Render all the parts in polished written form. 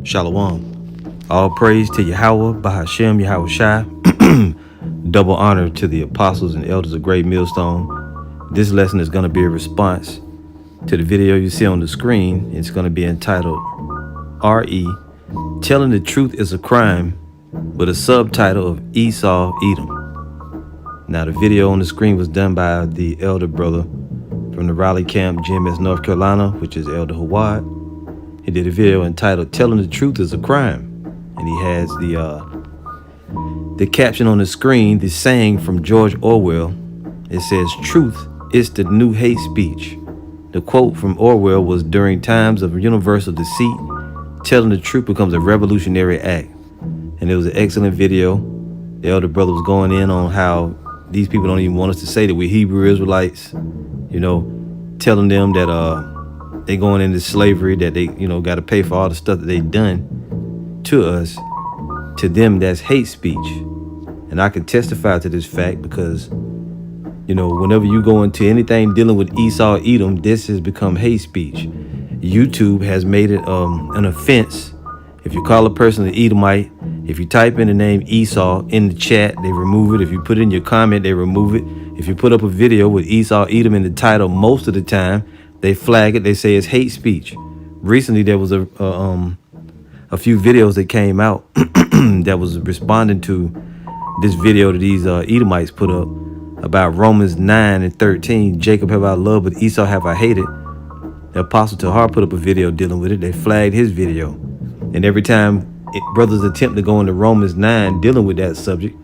Shalom. All praise to YAHAWAH, BaHaSHAM, YAHAWASHI. Double honor to the apostles and elders of Great Millstone. This lesson is going to be a response to the video you see on the screen. It's going to be entitled R.E. Telling the Truth is a Crime, with a subtitle of Esau, Edom. Now, the video on the screen was done by the elder brother from the Raleigh camp, GMS, North Carolina, which is Elder Hawad. He did a video entitled Telling the Truth is a Crime. And he has the caption on the screen, the saying from George Orwell. It says, "Truth is the new hate speech." The quote from Orwell was, "During times of universal deceit, telling the truth becomes a revolutionary act." And it was an excellent video. The elder brother was going in on how these people don't even want us to say that we're Hebrew Israelites, telling them that they going into slavery, that they got to pay for all the stuff that they done to us. To them, that's hate speech. And I can testify to this fact because whenever you go into anything dealing with Esau, Edom, this has become hate speech. YouTube has made it an offense. If you call a person an Edomite, if you type in the name Esau in the chat, they remove it. If you put it in your comment, they remove it. If you put up a video with Esau, Edom in the title, most of the time, they flag it. They say it's hate speech. Recently, there was a few videos that came out that was responding to this video that these Edomites put up about Romans 9:13. Jacob have I loved, but Esau have I hated. The Apostle Tahar put up a video dealing with it. They flagged his video. And every time brothers attempt to go into Romans 9 dealing with that subject,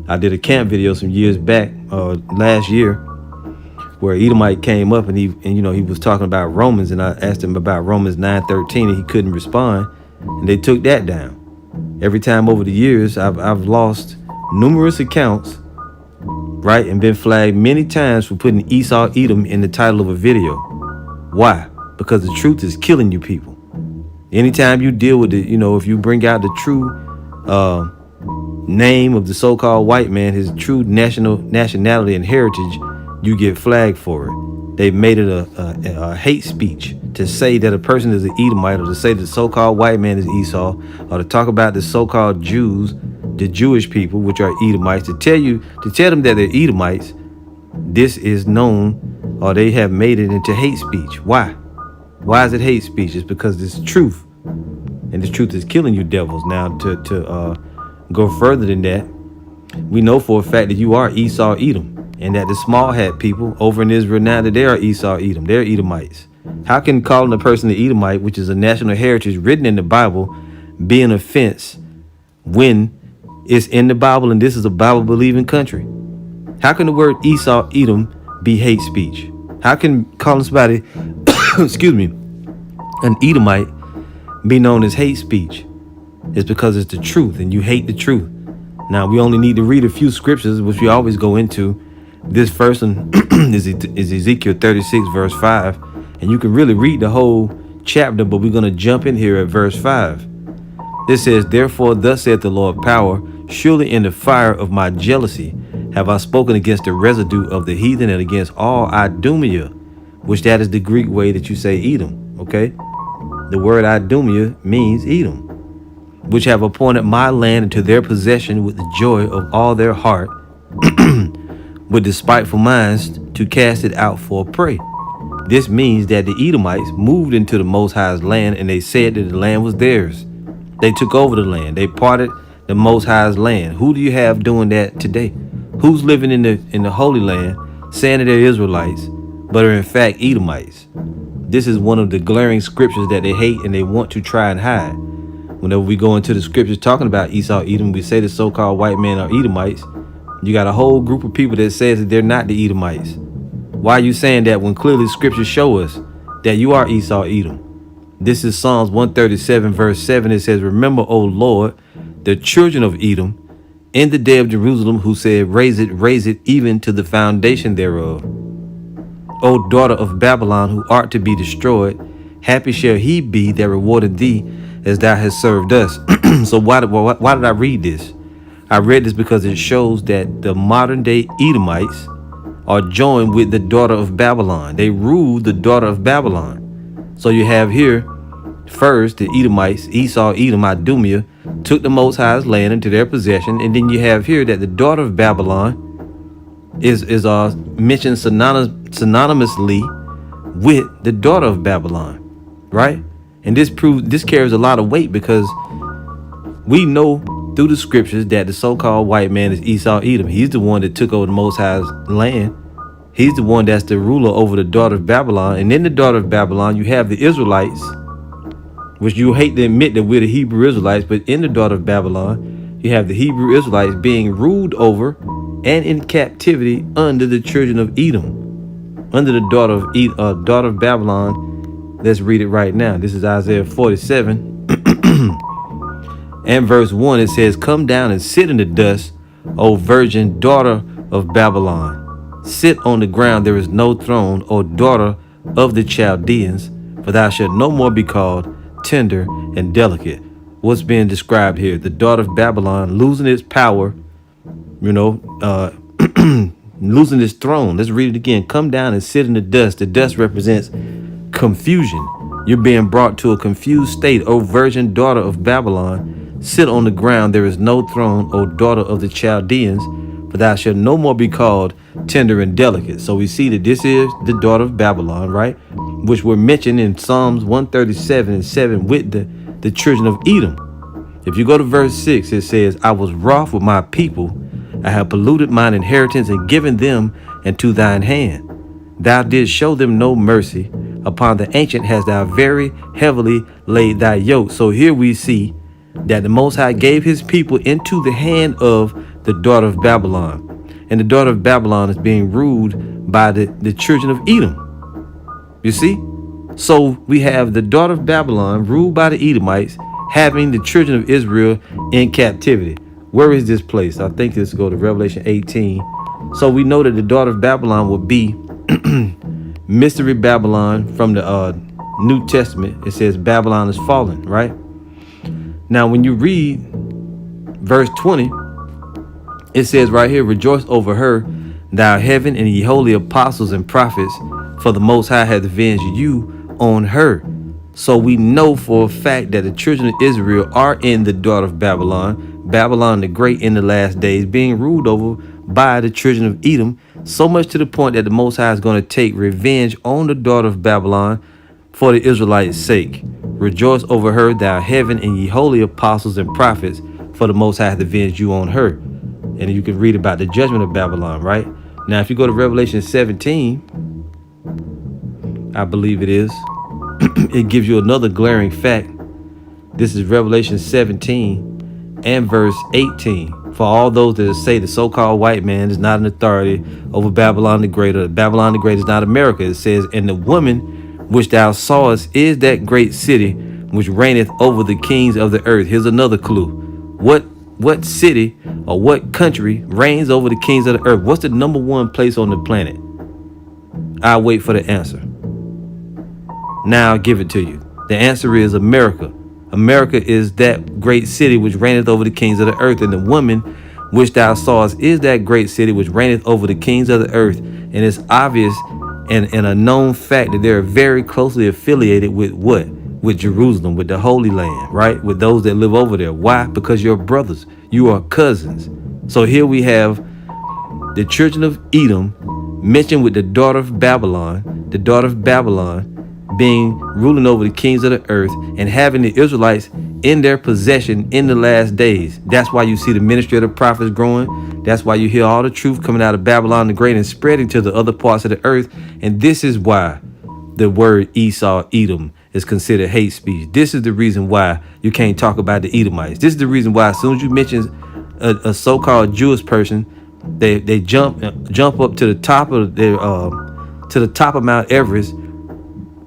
I did a camp video some years back, last year, where Edomite came up and he was talking about Romans, and I asked him about Romans 9:13 and he couldn't respond, and they took that down. Every time over the years, I've lost numerous accounts, right, and been flagged many times for putting Esau, Edom in the title of a video. Why? Because the truth is killing you people. Anytime you deal with it, if you bring out the true name of the so-called white man, his true nationality and heritage, you get flagged for it. They've made it a hate speech to say that a person is an Edomite, or to say the so-called white man is Esau, or to talk about the so-called Jews, the Jewish people, which are Edomites, to tell them that they're Edomites. This is known, or they have made it into hate speech. Why? Why is it hate speech? It's because it's truth, and the truth is killing you devils. Now, to go further than that, we know for a fact that you are Esau, Edom, and that the small hat people over in Israel now, that they are Esau, Edom, they're Edomites. How can calling a person an Edomite, which is a national heritage written in the Bible, be an offense when it's in the Bible and this is a Bible-believing country? How can the word Esau, Edom be hate speech? How can calling somebody, excuse me, an Edomite be known as hate speech? It's because it's the truth, and you hate the truth. Now, we only need to read a few scriptures, which we always go into. This first one is Ezekiel 36, verse 5. And you can really read the whole chapter, but we're going to jump in here at verse 5. This says, "Therefore, thus saith the Lord power, surely in the fire of my jealousy have I spoken against the residue of the heathen, and against all Idumea," which that is the Greek way that you say Edom, okay? The word Idumea means Edom, "which have appointed my land into their possession with the joy of all their heart, with despiteful minds to cast it out for a prey." This means that the Edomites moved into the Most High's land, and they said that the land was theirs. They took over the land. They parted the Most High's land. Who do you have doing that today? Who's living in the Holy Land saying that they're Israelites, but are in fact Edomites? This is one of the glaring scriptures that they hate and they want to try and hide. Whenever we go into the scriptures talking about Esau, Edom, we say the so-called white men are Edomites. You got a whole group of people that says that they're not the Edomites. Why are you saying that when clearly scriptures show us that you are Esau, Edom? This is Psalms 137, verse 7. It says, "Remember, O Lord, the children of Edom, in the day of Jerusalem, who said, raise it, even to the foundation thereof. O daughter of Babylon, who art to be destroyed, happy shall he be that rewarded thee as thou hast served us." So why did I read this? I read this because it shows that the modern day Edomites are joined with the daughter of Babylon. They ruled the daughter of Babylon. So you have here First, the Edomites, Esau, Edom, Idumea, took the Most High's land into their possession. And then you have here that the daughter of Babylon is mentioned synonymously with the daughter of Babylon, right? And this carries a lot of weight, because we know through the scriptures that the so-called white man is Esau, Edom. He's the one that took over the Most High's land. He's the one that's the ruler over the daughter of Babylon. And in the daughter of Babylon, you have the Israelites, which you hate to admit that we're the Hebrew Israelites, but in the daughter of Babylon, you have the Hebrew Israelites being ruled over and in captivity under the children of Edom, under the daughter of Babylon. Let's read it right now. This is Isaiah 47 and verse 1. It says, "Come down and sit in the dust, O virgin daughter of Babylon. Sit on the ground, there is no throne, O daughter of the Chaldeans, for thou shalt no more be called tender and delicate." What's being described here? The daughter of Babylon losing its power, losing its throne. Let's read it again. "Come down and sit in the dust." The dust represents confusion. You're being brought to a confused state, O virgin daughter of Babylon. Sit on the ground, there is no throne, O daughter of the Chaldeans, for thou shalt no more be called tender and delicate. So we see that this is the daughter of Babylon, right? Which were mentioned in Psalms 137 and 7 with the children of Edom. If you go to verse 6, it says, "I was wroth with my people. I have polluted mine inheritance and given them into thine hand. Thou didst show them no mercy. Upon the ancient hast thou very heavily laid thy yoke." So here we see that the Most High gave his people into the hand of the daughter of Babylon. And the daughter of Babylon is being ruled by the children of Edom. You see? So we have the daughter of Babylon ruled by the Edomites, having the children of Israel in captivity. Where is this place? I think let's go to Revelation 18. So we know that the daughter of Babylon will be Mystery Babylon from the New Testament. It says Babylon is fallen, right? Now, when you read verse 20, it says right here, "Rejoice over her, thou heaven, and ye holy apostles and prophets, for the Most High hath avenged you on her." So we know for a fact that the children of Israel are in the daughter of Babylon, Babylon the Great, in the last days, being ruled over by the children of Edom, so much to the point that the Most High is going to take revenge on the daughter of Babylon for the Israelites' sake. "Rejoice over her, thou heaven, and ye holy apostles and prophets, for the Most High hath avenged you on her." And you can read about the judgment of Babylon, right? Now, if you go to Revelation 17, I believe it is, it gives you another glaring fact. This is Revelation 17 and verse 18. "For all those that say the so-called white man is not an authority over Babylon the Great, or Babylon the Great is not America," it says, "And the woman which thou sawest is that great city which reigneth over the kings of the earth." Here's another clue. What city or what country reigns over the kings of the earth? What's the number one place on the planet? I'll wait for the answer. Now I'll give it to you. The answer is America. America is that great city which reigneth over the kings of the earth. And the woman which thou sawest is that great city which reigneth over the kings of the earth. And it's obvious and a known fact that they're very closely affiliated with what? With Jerusalem, with the Holy Land, right? With those that live over there. Why? Because you're brothers. You are cousins. So here we have the children of Edom mentioned with the daughter of Babylon being ruling over the kings of the earth and having the Israelites in their possession in the last days. That's why you see the ministry of the prophets growing. That's why you hear all the truth coming out of Babylon the Great and spreading to the other parts of the earth. And this is why the word Esau, Edom, is considered hate speech. This is the reason why you can't talk about the Edomites. This is the reason why as soon as you mention a so-called Jewish person, they jump up to the top of Mount Everest,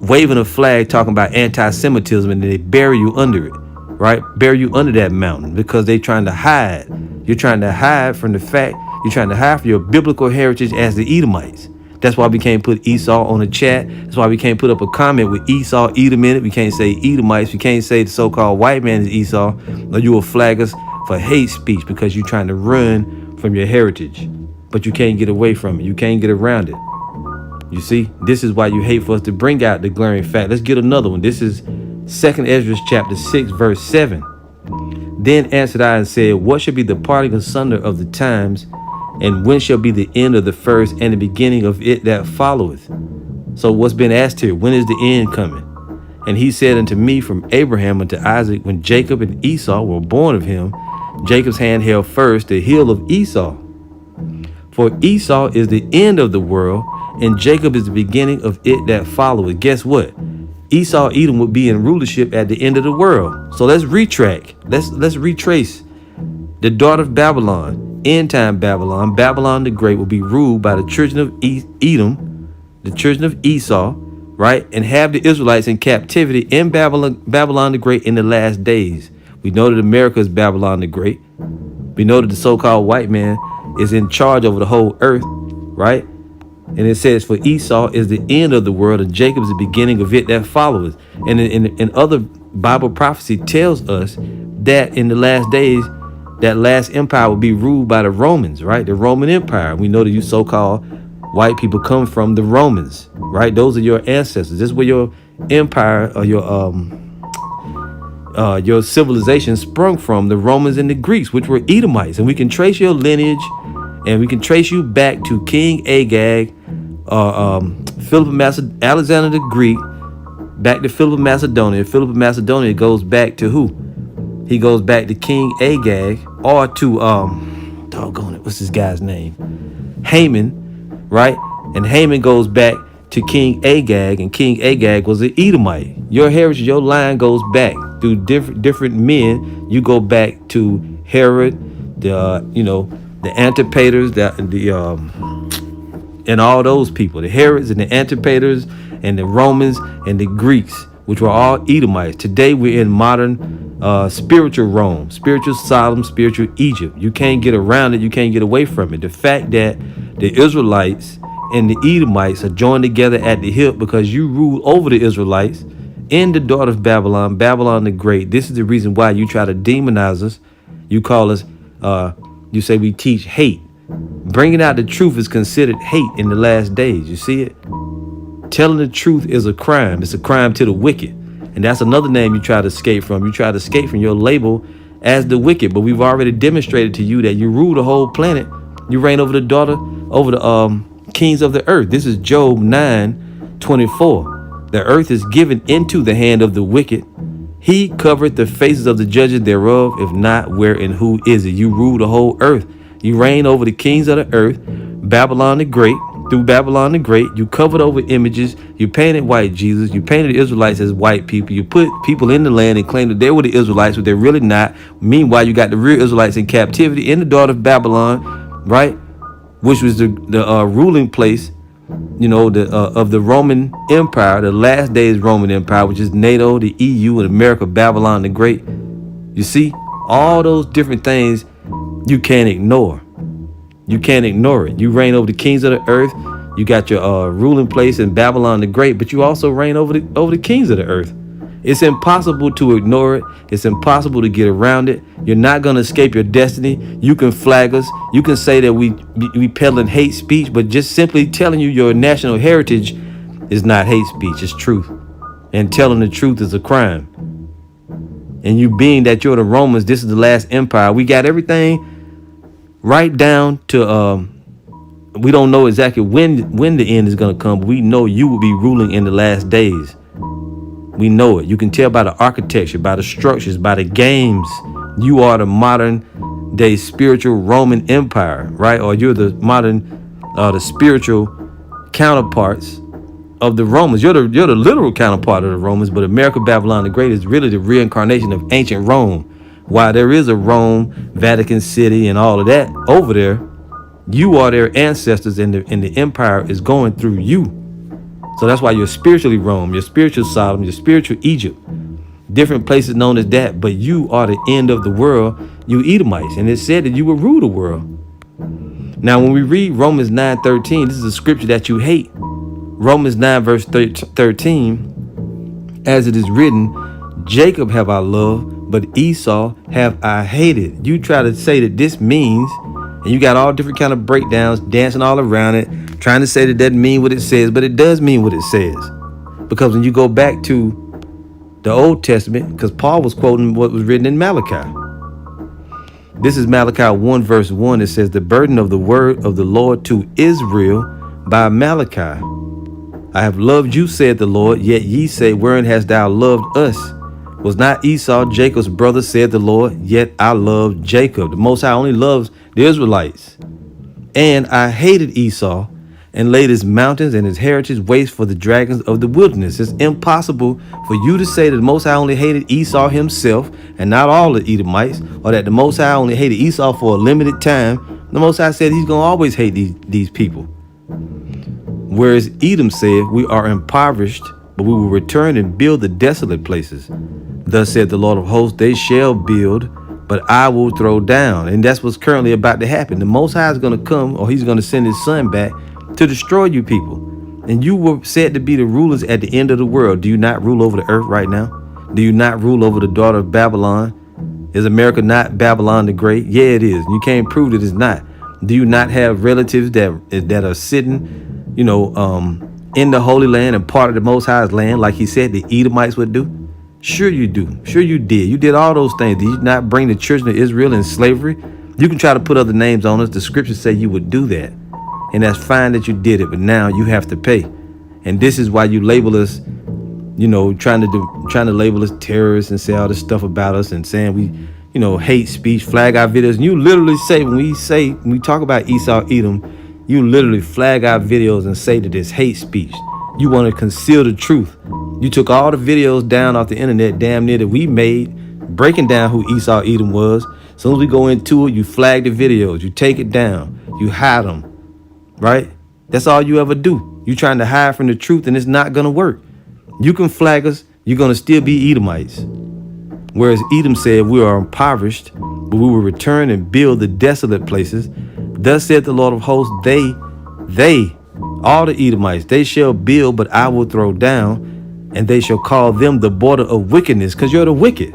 waving a flag talking about anti-Semitism, and they bury you under it, right? Bury you under that mountain because they're trying to hide. You're trying to hide from the fact, you're trying to hide from your biblical heritage as the Edomites. That's why we can't put Esau on the chat. That's why we can't put up a comment with Esau, Edom in it. We can't say Edomites. We can't say the so-called white man is Esau, or you will flag us for hate speech because you're trying to run from your heritage. But you can't get away from it. You can't get around it. You see, this is why you hate for us to bring out the glaring fact. Let's get another one. This is 2nd Ezra chapter 6 verse 7. Then answered I and said, what shall be the parting asunder of the times, and when shall be the end of the first and the beginning of it that followeth? So what's been asked here, when is the end coming? And he said unto me, from Abraham unto Isaac, when Jacob and Esau were born of him, Jacob's hand held first the heel of Esau. For Esau is the end of the world, and Jacob is the beginning of it that followeth. Guess what? Esau, Edom would be in rulership at the end of the world. So let's retract. Let's retrace. The daughter of Babylon, end time Babylon, Babylon the Great, will be ruled by the children of Edom, the children of Esau, right? And have the Israelites in captivity in Babylon the Great in the last days. We know that America is Babylon the Great. We know that the so-called white man is in charge over the whole earth, right? And it says, for Esau is the end of the world, and Jacob is the beginning of it that followeth. And in other Bible prophecy tells us that in the last days, that last empire will be ruled by the Romans, right? The Roman Empire. We know that you so-called white people come from the Romans, right? Those are your ancestors. This is where your empire or your civilization sprung from, the Romans and the Greeks, which were Edomites. And we can trace your lineage, and we can trace you back to King Agag, Philip of Alexander the Greek, back to Philip of Macedonia. Philip of Macedonia goes back to who? He goes back to King Agag, or to doggone it, what's this guy's name? Haman, right? And Haman goes back to King Agag, and King Agag was an Edomite. Your heritage, your line goes back through different men. You go back to Herod, the Antipaters, and all those people, the Herods and the Antipaters and the Romans and the Greeks, which were all Edomites. Today we're in modern spiritual Rome, spiritual Sodom, spiritual Egypt. You can't get around it. You can't get away from it. The fact that the Israelites and the Edomites are joined together at the hip because you rule over the Israelites in the daughter of Babylon, Babylon the Great. This is the reason why you try to demonize us. You call us, you say we teach hate. Bringing out the truth is considered hate in the last days. You see it? Telling the truth is a crime. It's a crime to the wicked. And that's another name you try to escape from. You try to escape from your label as the wicked. But we've already demonstrated to you that you rule the whole planet. You reign over the daughter, over the kings of the earth. This is Job 9:24. The earth is given into the hand of the wicked. He covered the faces of the judges thereof. If not, where and who is it? You rule the whole earth. You reign over the kings of the earth. Babylon the Great. Through Babylon the Great, you covered over images. You painted white Jesus. You painted the Israelites as white people. You put people in the land and claimed that they were the Israelites, but they're really not. Meanwhile, you got the real Israelites in captivity in the daughter of Babylon, right? Which was the ruling place, of the Roman Empire, the last days Roman Empire, which is NATO, the EU, and America, Babylon the Great. You see, all those different things you can't ignore. You can't ignore it. You reign over the kings of the earth. You got your ruling place in Babylon the Great, but you also reign over the kings of the earth. It's impossible to ignore it. It's impossible to get around it. You're not going to escape your destiny. You can flag us. You can say that we peddling hate speech, but just simply telling you your national heritage is not hate speech. It's truth. And telling the truth is a crime. And you being that you're the Romans, this is the last empire. We got everything right down to we don't know exactly when the end is going to come, but we know you will be ruling in the last days. We know it. You can tell by the architecture, by the structures, by the games. You are the modern day spiritual Roman Empire, right? Or you're the modern the spiritual counterparts of the Romans. You're the literal counterpart of the Romans, but America, Babylon the Great is really the reincarnation of ancient Rome. While there is a Rome, Vatican City, and all of that over there, you are their ancestors, and the empire is going through you. So that's why you're spiritually Rome, you're spiritual Sodom, you're spiritual Egypt, different places known as that. But you are the end of the world, you Edomites, and it said that you will rule the world. Now, when we read Romans 9:13, this is a scripture that you hate. Romans 9 verse 13, as it is written, Jacob have I loved, but Esau have I hated. You try to say that this means, and you got all different kind of breakdowns, dancing all around it, trying to say that doesn't mean what it says, but it does mean what it says. Because when you go back to the Old Testament, because Paul was quoting what was written in Malachi. This is Malachi 1 verse 1. It says, the burden of the word of the Lord to Israel by Malachi. I have loved you, said the Lord, yet ye say, wherein hast thou loved us? Was not Esau Jacob's brother, said the Lord, yet I loved Jacob. The Most High only loves the Israelites. And I hated Esau and laid his mountains and his heritage waste for the dragons of the wilderness. It's impossible for you to say that the Most High only hated Esau himself and not all the Edomites, or that the Most High only hated Esau for a limited time. The Most High said he's going to always hate these people. Whereas Edom said, we are impoverished, but we will return and build the desolate places. Thus said the Lord of hosts, they shall build, but I will throw down. And that's what's currently about to happen. The Most High is going to come, or he's going to send his son back to destroy you people. And you were said to be the rulers at the end of the world. Do you not rule over the earth right now? Do you not rule over the daughter of Babylon? Is America not Babylon the Great? Yeah, it is. You can't prove that it's not. Do you not have relatives that are sitting, in the Holy Land and part of the Most High's land, like he said the Edomites would do? Sure you do. Sure you did. You did all those things. Did you not bring the children of Israel in slavery? You can try to put other names on us. The scriptures say you would do that. And that's fine that you did it, but now you have to pay. And this is why you label us, trying to label us terrorists and say all this stuff about us and saying we, hate speech, flag our videos. And you literally say, when we talk about Esau, Edom, you literally flag our videos and say that it's hate speech. You want to conceal the truth. You took all the videos down off the internet, damn near, that we made, breaking down who Esau, Edom was. As soon as we go into it, you flag the videos, you take it down, you hide them. Right? That's all you ever do. You trying to hide from the truth, and it's not going to work. You can flag us. You're going to still be Edomites. Whereas Edom said, we are impoverished, but we will return and build the desolate places. Thus said the Lord of hosts, they, all the Edomites, they shall build, but I will throw down, and they shall call them the border of wickedness, because you're the wicked,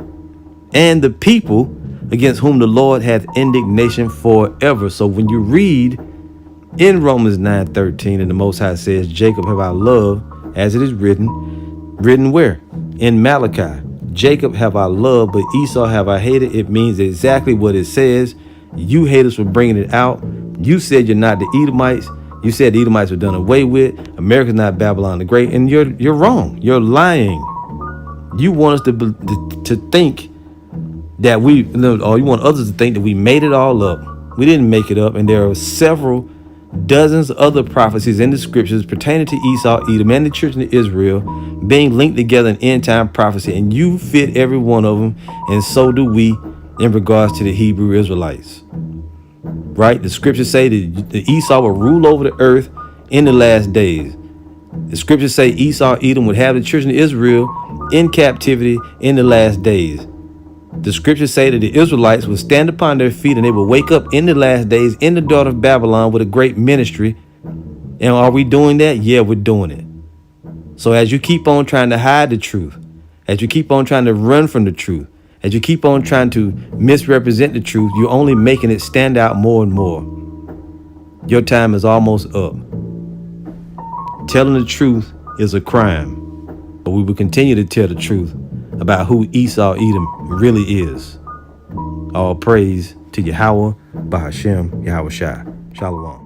and the people against whom the Lord hath indignation forever. So when you read in Romans 9:13, and the Most High says, Jacob have I loved, as it is written where? In Malachi. Jacob have I loved, but Esau have I hated. It means exactly what it says. You hate us for bringing it out. You said you're not the Edomites. You said the Edomites were done away with. America's not Babylon the Great, and you're wrong. You're lying. You want us to think that or you want others to think that we made it all up. We didn't make it up, and there are several dozens of other prophecies in the scriptures pertaining to Esau, Edom, and the children of Israel being linked together in end time prophecy, and you fit every one of them, and so do we in regards to the Hebrew Israelites. Right? The scriptures say that the Esau will rule over the earth in the last days. The scriptures say Esau, Edom would have the children of Israel in captivity in the last days. The scriptures say that the Israelites will stand upon their feet and they will wake up in the last days in the daughter of Babylon with a great ministry. And are we doing that? Yeah, we're doing it. So as you keep on trying to hide the truth, as you keep on trying to run from the truth, as you keep on trying to misrepresent the truth, you're only making it stand out more and more. Your time is almost up. Telling the truth is a crime, but we will continue to tell the truth about who Esau, Edom really is. All praise to Yahawah, BaHaSHam, YAHAWASHI. Shalom.